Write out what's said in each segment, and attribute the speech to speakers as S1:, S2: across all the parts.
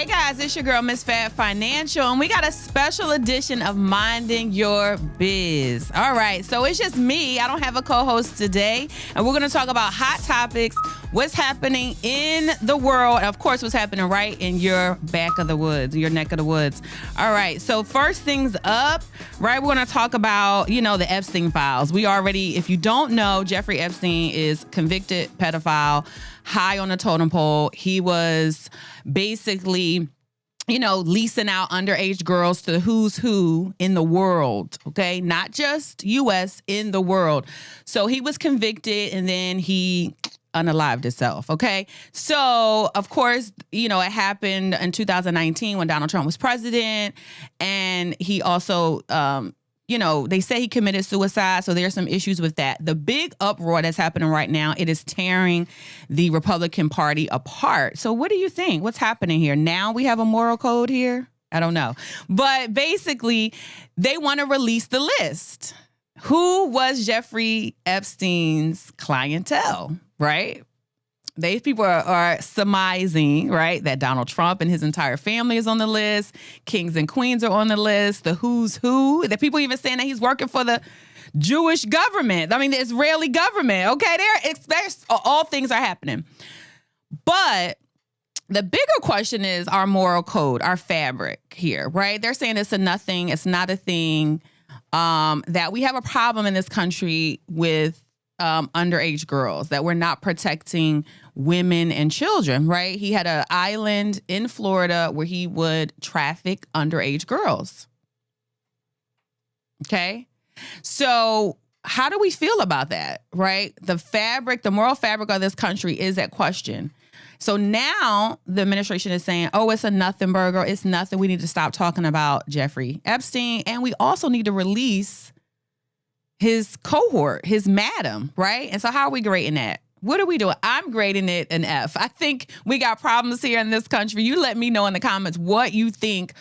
S1: Hey guys, it's your girl, Miss Fab Financial, and we got a special edition of Mindin Ya Biz. All right, so it's just me. I don't have a co-host today, and we're going to talk about hot topics, what's happening in the world, and of course, what's happening right in your back of the woods, your neck of the woods. All right, so first things up, right, we're going to talk about, the Epstein files. We already, if you don't know, Jeffrey Epstein is convicted pedophile, high on the totem pole. He was basically, leasing out underage girls to who's who in the world, okay? Not just U.S., in the world. So he was convicted and then he unalived himself, okay? So, of course, it happened in 2019 when Donald Trump was president, and he also, they say he committed suicide, so there's some issues with that. The big uproar that's happening right now, it is tearing the Republican Party apart. So what do you think? What's happening here? Now we have a moral code here? I don't know. But basically, they want to release the list. Who was Jeffrey Epstein's clientele, right? These people are surmising, right, that Donald Trump and his entire family is on the list. Kings and queens are on the list. The who's who. The people even saying that he's working for the Jewish government. I mean, the Israeli government. Okay, there's all things are happening. But the bigger question is our moral code, our fabric here, right? They're saying it's a nothing. It's not a thing. That we have a problem in this country with underage girls, that we're not protecting women and children, right? He had an island in Florida where he would traffic underage girls. Okay. So how do we feel about that, right? The moral fabric of this country is at question. So now the administration is saying, oh, it's a nothing burger. It's nothing. We need to stop talking about Jeffrey Epstein. And we also need to release his cohort, his madam, right? And so how are we grading that? What are we doing? I'm grading it an F. I think we got problems here in this country. You let me know in the comments what you think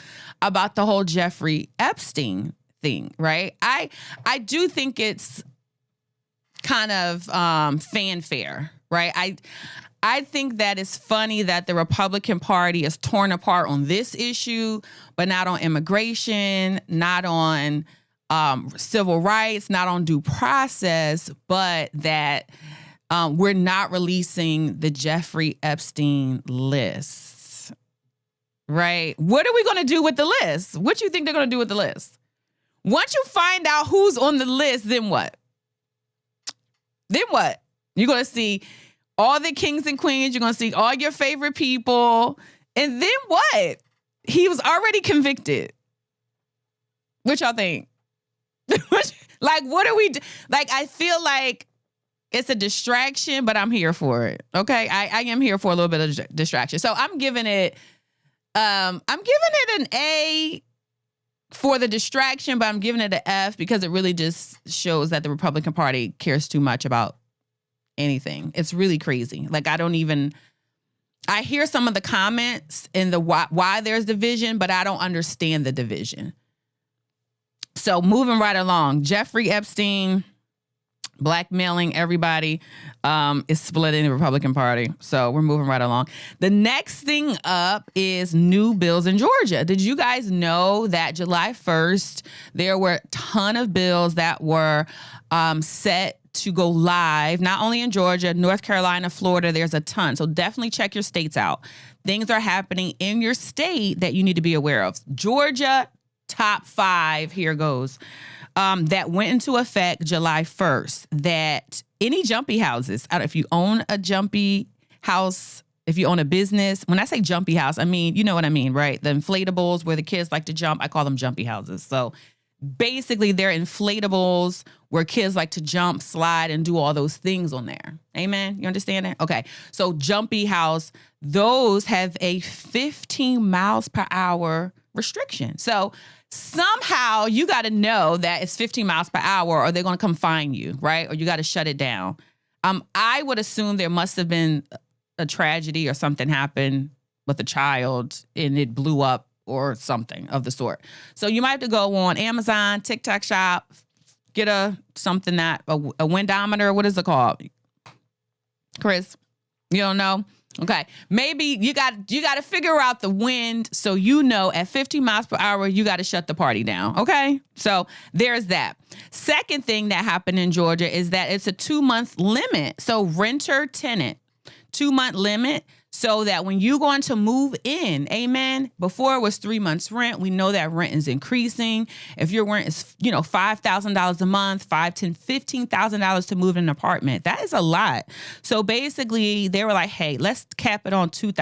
S1: about the whole Jeffrey Epstein thing, right? I do think it's kind of fanfare, right? I think that it's funny that the Republican Party is torn apart on this issue, but not on immigration, not on civil rights, not on due process, but that we're not releasing the Jeffrey Epstein list, right? What are we going to do with the list? What do you think they're going to do with the list? Once you find out who's on the list, then what? Then what? You're going to see all the kings and queens. You're going to see all your favorite people. And then what? He was already convicted. What y'all think? Like, what are we like? I feel like it's a distraction, but I'm here for it. Okay, I am here for a little bit of distraction. So I'm giving it an A for the distraction, but I'm giving it an F because it really just shows that the Republican Party cares too much about anything. It's really crazy. Like, I hear some of the comments in the why there's division, but I don't understand the division. So moving right along, Jeffrey Epstein blackmailing everybody is splitting the Republican Party. So we're moving right along. The next thing up is new bills in Georgia. Did you guys know that July 1st, there were a ton of bills that were set to go live, not only in Georgia, North Carolina, Florida, there's a ton. So definitely check your states out. Things are happening in your state that you need to be aware of. Georgia, top 5, here goes, that went into effect July 1st, that any jumpy houses, I don't know if you own a jumpy house, if you own a business, when I say jumpy house, I mean, you know what I mean, right? The inflatables where the kids like to jump, I call them jumpy houses. So basically they're inflatables where kids like to jump, slide, and do all those things on there. Amen? You understand that? Okay. So jumpy house, those have a 15 miles per hour restriction. So somehow you got to know that it's 15 miles per hour or they're going to come find you, right? Or you got to shut it down. I would assume there must have been a tragedy or something happened with a child and it blew up or something of the sort. So you might have to go on Amazon, TikTok shop, get a windometer. What is it called? Chris, you don't know? Okay, maybe you got to figure out the wind, so at 50 miles per hour you got to shut the party down. Okay, so there's that. Second thing that happened in Georgia is that it's a 2-month limit. So renter tenant 2-month limit, so that when you're going to move in, amen. Before it was 3 months rent. We know that rent is increasing. If your rent is, $5,000 a month, $5,000, $10,000, $15,000 to move in an apartment, that is a lot. So basically they were like, hey, let's cap it on 2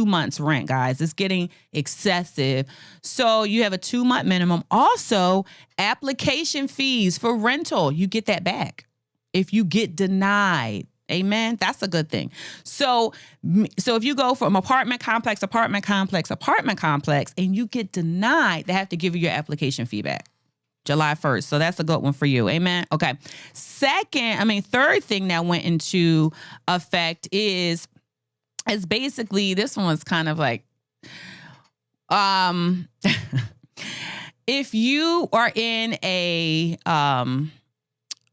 S1: months rent, guys. It's getting excessive. So you have a 2-month minimum. Also, application fees for rental, you get that back if you get denied. Amen. That's a good thing. So if you go from apartment complex, and you get denied, they have to give you your application fee back July 1st. So that's a good one for you. Amen. Okay. Third thing that went into effect is basically, this one was kind of like, if you are in a,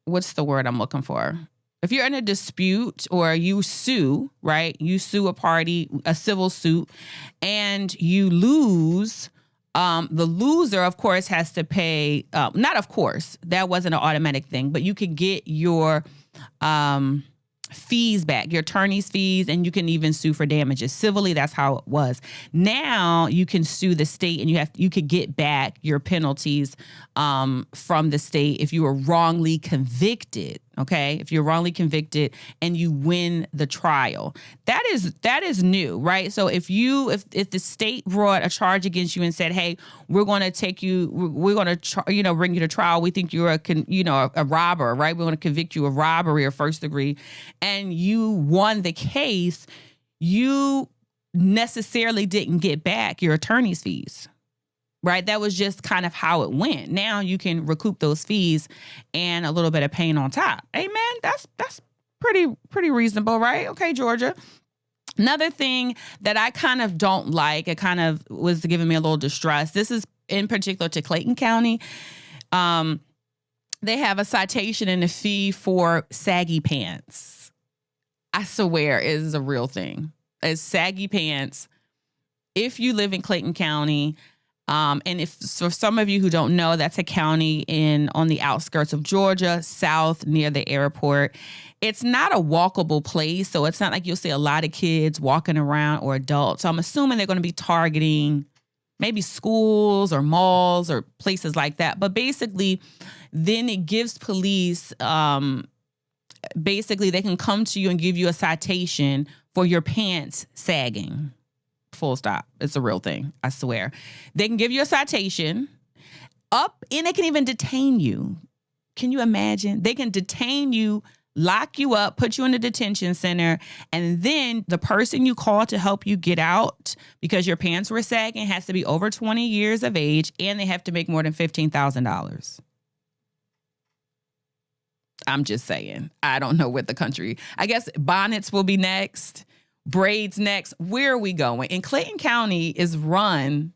S1: what's the word I'm looking for? If you're in a dispute or you sue, right? You sue a party, a civil suit, and you lose, the loser, of course, has to pay, not of course, that wasn't an automatic thing, but you could get your fees back, your attorney's fees, and you can even sue for damages. Civilly, that's how it was. Now you can sue the state, and you could get back your penalties from the state if you were wrongly convicted. Okay, if you're wrongly convicted and you win the trial, that is new, right? So if the state brought a charge against you and said, "Hey, we're going to take you, we're going to bring you to trial. We think you're a robber, right? We're going to convict you of robbery or first degree," and you won the case, you necessarily didn't get back your attorney's fees. Right? That was just kind of how it went. Now you can recoup those fees and a little bit of pain on top. Amen. That's pretty reasonable, right? Okay, Georgia. Another thing that I kind of don't like, it kind of was giving me a little distress. This is in particular to Clayton County. They have a citation and a fee for saggy pants. I swear it is a real thing. It's saggy pants. If you live in Clayton County, and if for some of you who don't know, that's a county on the outskirts of Georgia, south near the airport. It's not a walkable place, so it's not like you'll see a lot of kids walking around or adults. So I'm assuming they're going to be targeting maybe schools or malls or places like that. But basically, then it gives police, basically they can come to you and give you a citation for your pants sagging. Full stop. It's a real thing. I swear. They can give you a citation and they can even detain you. Can you imagine? They can detain you, lock you up, put you in a detention center, and then the person you call to help you get out because your pants were sagging has to be over 20 years of age, and they have to make more than $15,000. I'm just saying. I don't know what the country. I guess bonnets will be next. Braids next. Where are we going? And Clayton County is run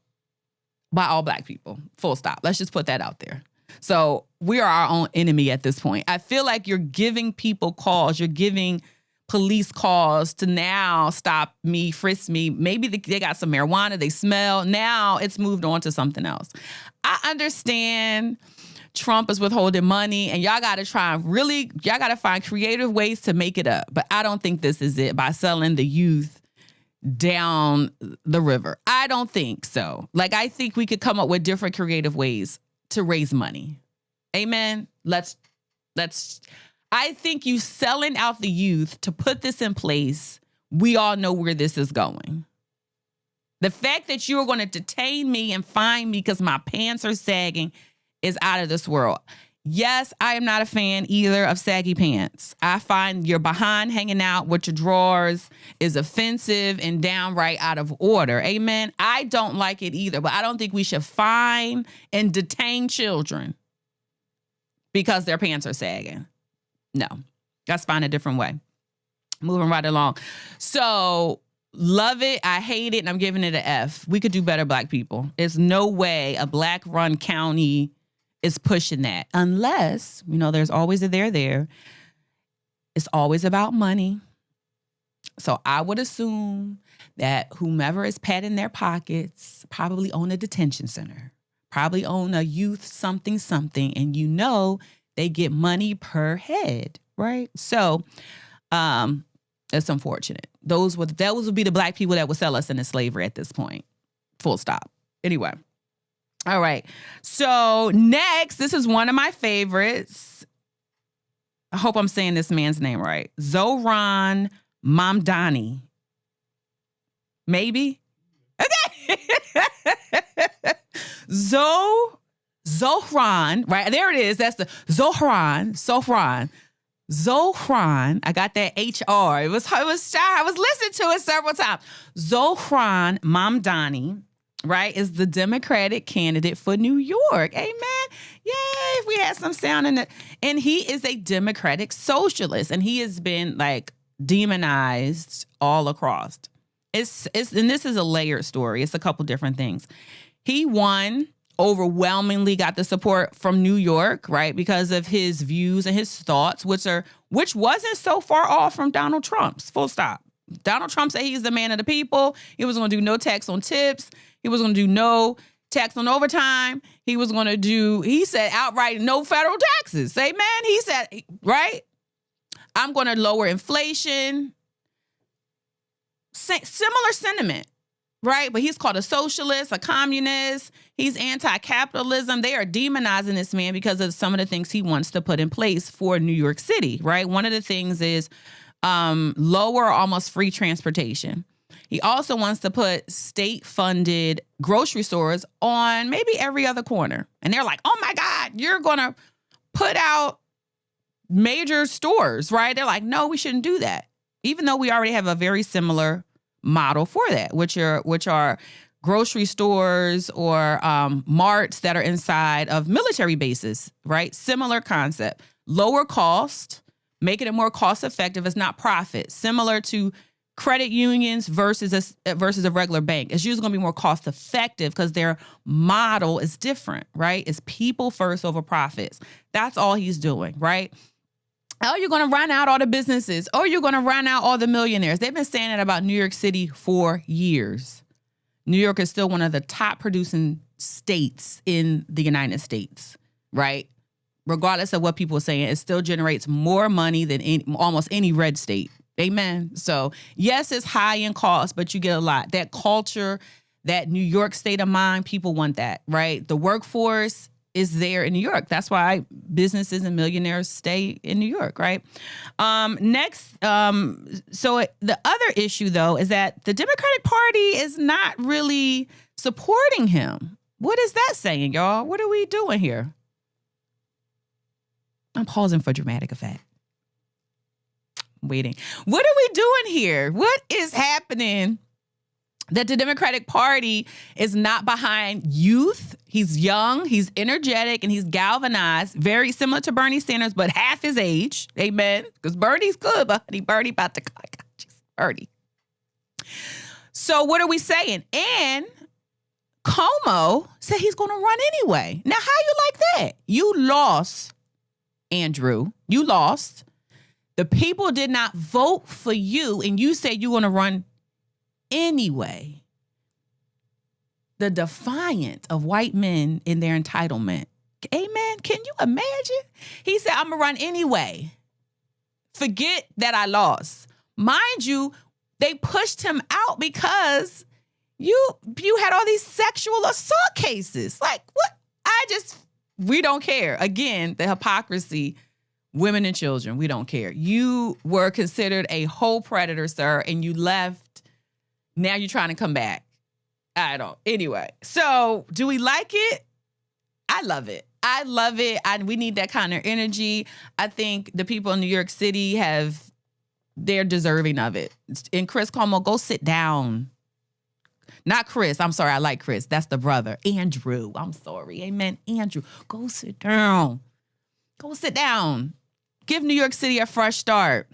S1: by all Black people. Full stop. Let's just put that out there. So we are our own enemy at this point. I feel like you're giving people calls. You're giving police calls to now stop me, frisk me. Maybe they got some marijuana. They smell. Now it's moved on to something else. I understand Trump is withholding money, and y'all got to find creative ways to make it up. But I don't think this is it by selling the youth down the river. I don't think so. Like, I think we could come up with different creative ways to raise money. Amen. I think you selling out the youth to put this in place. We all know where this is going. The fact that you're going to detain me and fine me because my pants are sagging is out of this world. Yes, I am not a fan either of saggy pants. I find your behind hanging out with your drawers is offensive and downright out of order. Amen. I don't like it either, but I don't think we should fine and detain children because their pants are sagging. No, let's find a different way. Moving right along. So love it. I hate it. And I'm giving it an F. We could do better, Black people. There's no way a Black run county is pushing that, unless, there's always a there. It's always about money. So I would assume that whomever is patting their pockets probably own a detention center, probably own a youth something, and they get money per head, right? So it's unfortunate. Those would be the black people that would sell us into slavery at this point. Full stop. Anyway. All right. So next, this is one of my favorites. I hope I'm saying this man's name right. Zohran Mamdani. Maybe? Okay. Zohran, right? There it is. That's the Zohran. I got that HR. I was listening to it several times. Zohran Mamdani, right, is the Democratic candidate for New York. Amen. Yay, if we had some sound in it. And he is a Democratic socialist, and he has been like demonized all across. And this is a layered story. It's a couple different things. He won, overwhelmingly got the support from New York, right, because of his views and his thoughts, which wasn't so far off from Donald Trump's. Full stop. Donald Trump said he's the man of the people. He was going to do no tax on tips. He was going to do no tax on overtime. He said outright no federal taxes. Amen. He said, right? I'm going to lower inflation. Similar sentiment, right? But he's called a socialist, a communist. He's anti-capitalism. They are demonizing this man because of some of the things he wants to put in place for New York City, right? One of the things is lower, almost free transportation. He also wants to put state-funded grocery stores on maybe every other corner. And they're like, oh my God, you're going to put out major stores, right? They're like, no, we shouldn't do that. Even though we already have a very similar model for that, which are grocery stores or marts that are inside of military bases, right? Similar concept. Lower cost, making it more cost effective. It's not profit. Similar to credit unions versus a regular bank. It's usually going to be more cost effective because their model is different, right? It's people first over profits. That's all he's doing, right? Oh, you're going to run out all the businesses. Oh, you're going to run out all the millionaires. They've been saying that about New York City for years. New York is still one of the top producing states in the United States, right? Regardless of what people are saying, it still generates more money than almost any red state. Amen. So yes, it's high in cost, but you get a lot. That culture, that New York state of mind, people want that, right? The workforce is there in New York. That's why businesses and millionaires stay in New York, right? Next, so the other issue, though, is that the Democratic Party is not really supporting him. What is that saying, y'all? What are we doing here? I'm pausing for dramatic effect. Waiting. What are we doing here? What is happening that the Democratic Party is not behind youth? He's young, he's energetic, and he's galvanized, very similar to Bernie Sanders, but half his age. Amen. Because Bernie's good, but Bernie about to Bernie. So what are we saying? And Como said he's going to run anyway. Now, how you like that? You lost, Andrew. You lost. The people did not vote for you, and you said you're going to run anyway. The defiance of white men in their entitlement. Amen. Can you imagine? He said, I'm going to run anyway. Forget that I lost. Mind you, they pushed him out because you had all these sexual assault cases. Like, what? We don't care. Again, the hypocrisy, women and children, we don't care. You were considered a whole predator, sir, and you left. Now you're trying to come back. I don't. Anyway, so do we like it? I love it. I love it. We need that kind of energy. I think the people in New York City they're deserving of it. And Chris Cuomo, go sit down. Not Chris. I'm sorry. I like Chris. That's the brother. Andrew. I'm sorry. Amen. Andrew, go sit down. Go sit down. Give New York City a fresh start.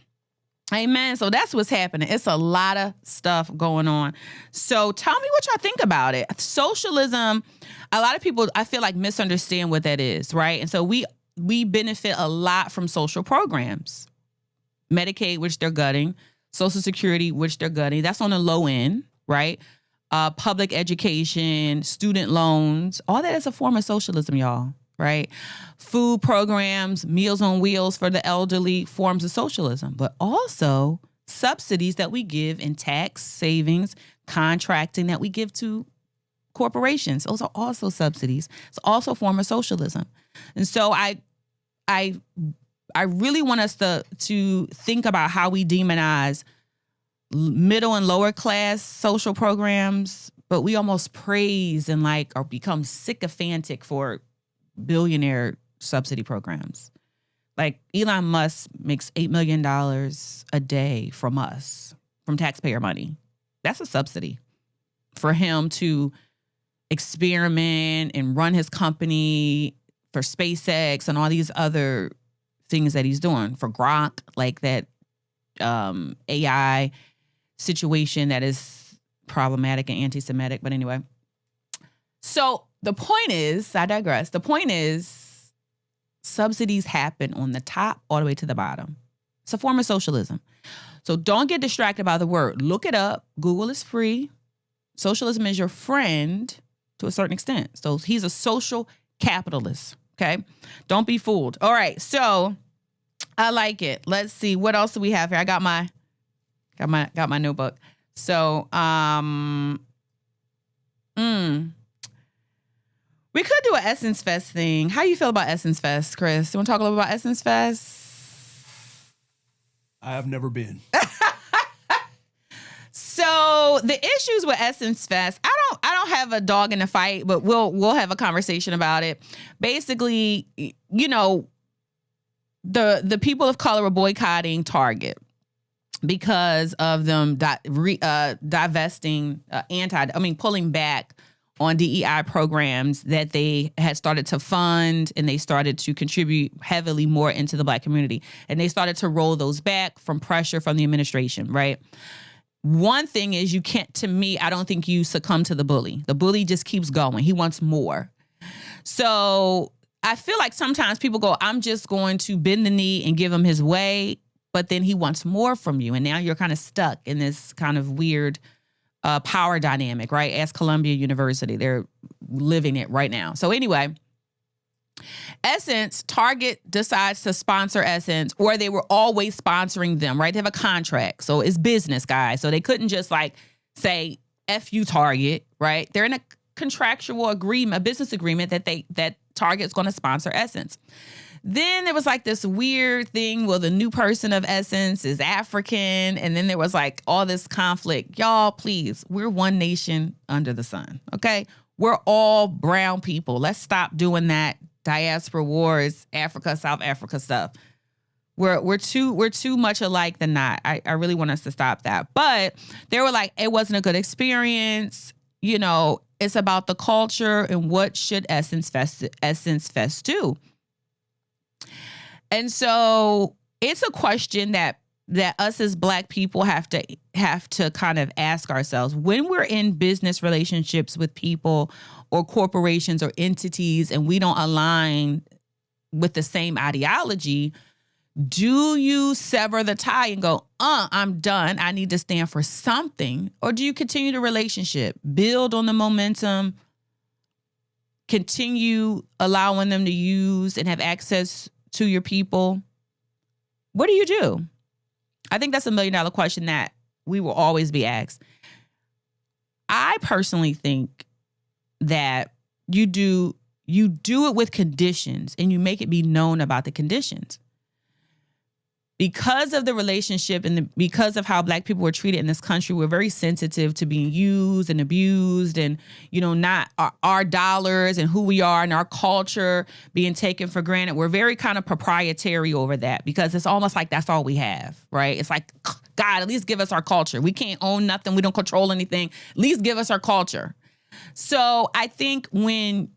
S1: Amen. So that's what's happening. It's a lot of stuff going on. So tell me what y'all think about it. Socialism, a lot of people, I feel like, misunderstand what that is, right? And so we benefit a lot from social programs. Medicaid, which they're gutting. Social Security, which they're gutting. That's on the low end, right? Public education, student loans, all that is a form of socialism, y'all, right? Food programs, Meals on Wheels for the elderly, forms of socialism, but also subsidies that we give in tax savings, contracting that we give to corporations. Those are also subsidies. It's also a form of socialism. And so I really want us to think about how we demonize middle and lower class social programs, but we almost praise and or become sycophantic for billionaire subsidy programs. Like Elon Musk makes $8 million a day from us, from taxpayer money. That's a subsidy for him to experiment and run his company, for SpaceX and all these other things that he's doing, for Grok, like that AI situation that is problematic and anti-Semitic. But anyway, so the point is, I digress. The point is, subsidies happen on the top all the way to the bottom. It's a form of socialism. So don't get distracted by the word. Look it up. Google is free. Socialism is your friend to a certain extent. So he's a social capitalist. Okay. Don't be fooled. All right. So I like it. Let's see. What else do we have here? I got my notebook. So, we could do an Essence Fest thing. How you feel about Essence Fest, Chris? You want to talk a little about Essence Fest?
S2: I have never been.
S1: So the issues with Essence Fest, I don't have a dog in the fight, but we'll have a conversation about it. Basically, the people of color are boycotting Target because of them divesting, pulling back on DEI programs that they had started to fund, and they started to contribute heavily more into the Black community. And they started to roll those back from pressure from the administration, right? One thing is, I don't think you succumb to the bully. The bully just keeps going. He wants more. So I feel like sometimes people go, I'm just going to bend the knee and give him his way, but then he wants more from you. And now you're kind of stuck in this kind of weird power dynamic, right? Ask Columbia University. They're living it right now. So anyway, Essence, Target decides to sponsor Essence, or they were always sponsoring them, right? They have a contract. So it's business, guys. So they couldn't just say, F you, Target, right? They're in a contractual agreement, a business agreement that Target's going to sponsor Essence. Then there was this weird thing. Well, the new person of Essence is African. And then there was all this conflict. Y'all, please, we're one nation under the sun. Okay. We're all brown people. Let's stop doing that diaspora wars, Africa, South Africa stuff. We're too much alike than not. I really want us to stop that. But they were it wasn't a good experience. It's about the culture and what should Essence Fest do. And so it's a question that us as Black people have to kind of ask ourselves when we're in business relationships with people or corporations or entities, and we don't align with the same ideology. Do you sever the tie and go, I'm done, I need to stand for something? Or do you continue the relationship, build on the momentum, continue allowing them to use and have access to your people? What do you do? I think that's $1 million question that we will always be asked. I personally think that you do it with conditions, and you make it be known about the conditions. Because of the relationship and because of how Black people were treated in this country, we're very sensitive to being used and abused, and, not our dollars and who we are and our culture being taken for granted. We're very kind of proprietary over that, because it's almost like that's all we have, right? It's like, God, at least give us our culture. We can't own nothing. We don't control anything. At least give us our culture. So I think when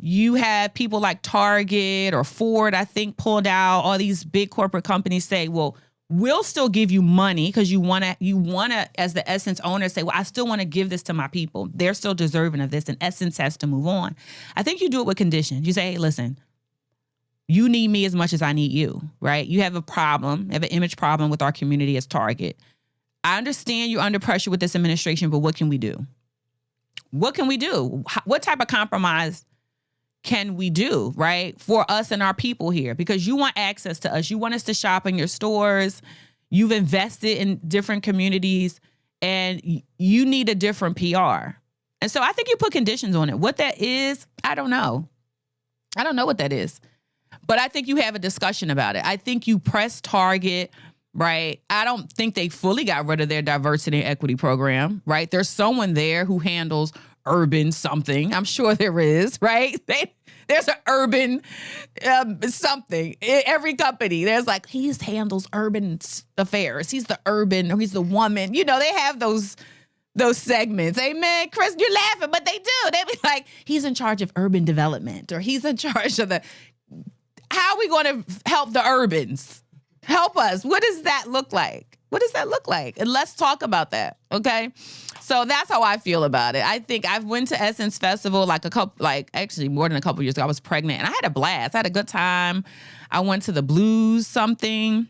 S1: you have people like Target or Ford, I think, pulled out, all these big corporate companies say, well, we'll still give you money because you want to, as the Essence owner, say, well, I still want to give this to my people. They're still deserving of this, and Essence has to move on. I think you do it with conditions. You say, hey, listen, you need me as much as I need you, right? You have a problem, have an image problem with our community as Target. I understand you're under pressure with this administration, but what can we do? What can we do? What type of compromise can we do, right, for us and our people here? Because you want access to us. You want us to shop in your stores. You've invested in different communities, and you need a different PR. And so I think you put conditions on it. What that is, I don't know. I don't know what that is. But I think you have a discussion about it. I think you press Target, right? I don't think they fully got rid of their diversity and equity program, right? There's someone there who handles urban something. I'm sure there is, right? There's an urban something. Every company, there's like, he handles urban affairs. He's the urban, or he's the woman. You know, they have those segments. Amen, Chris, you're laughing, but they do. They be like, he's in charge of urban development, or he's in charge of how are we going to help the urbans? Help us. What does that look like? What does that look like? And let's talk about that, okay? So that's how I feel about it. I think I've went to Essence Festival actually more than a couple years ago. I was pregnant, and I had a blast. I had a good time. I went to the blues something,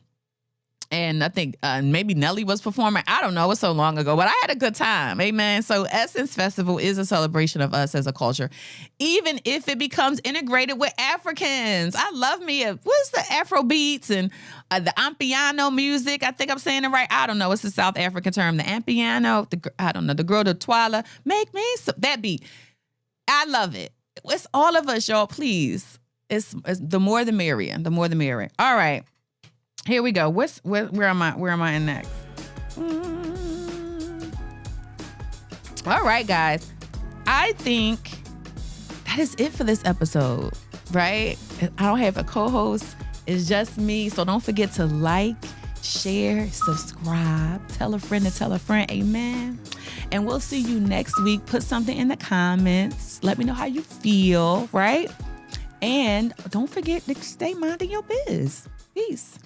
S1: and I think maybe Nelly was performing. I don't know. It was so long ago, but I had a good time. Amen. So Essence Festival is a celebration of us as a culture, even if it becomes integrated with Africans. I love me. What's the Afro beats and the Ampiano music? I think I'm saying it right. I don't know. It's a South African term. The Ampiano. I don't know. The girl, the Twala. Make me that beat. I love it. It's all of us, y'all. Please. It's the more the merrier. The more the merrier. All right. Here we go. Where am I? Where am I in next? All right, guys. I think that is it for this episode, right? I don't have a co-host. It's just me. So don't forget to like, share, subscribe, tell a friend to tell a friend. Amen. And we'll see you next week. Put something in the comments. Let me know how you feel, right? And don't forget to stay minding your biz. Peace.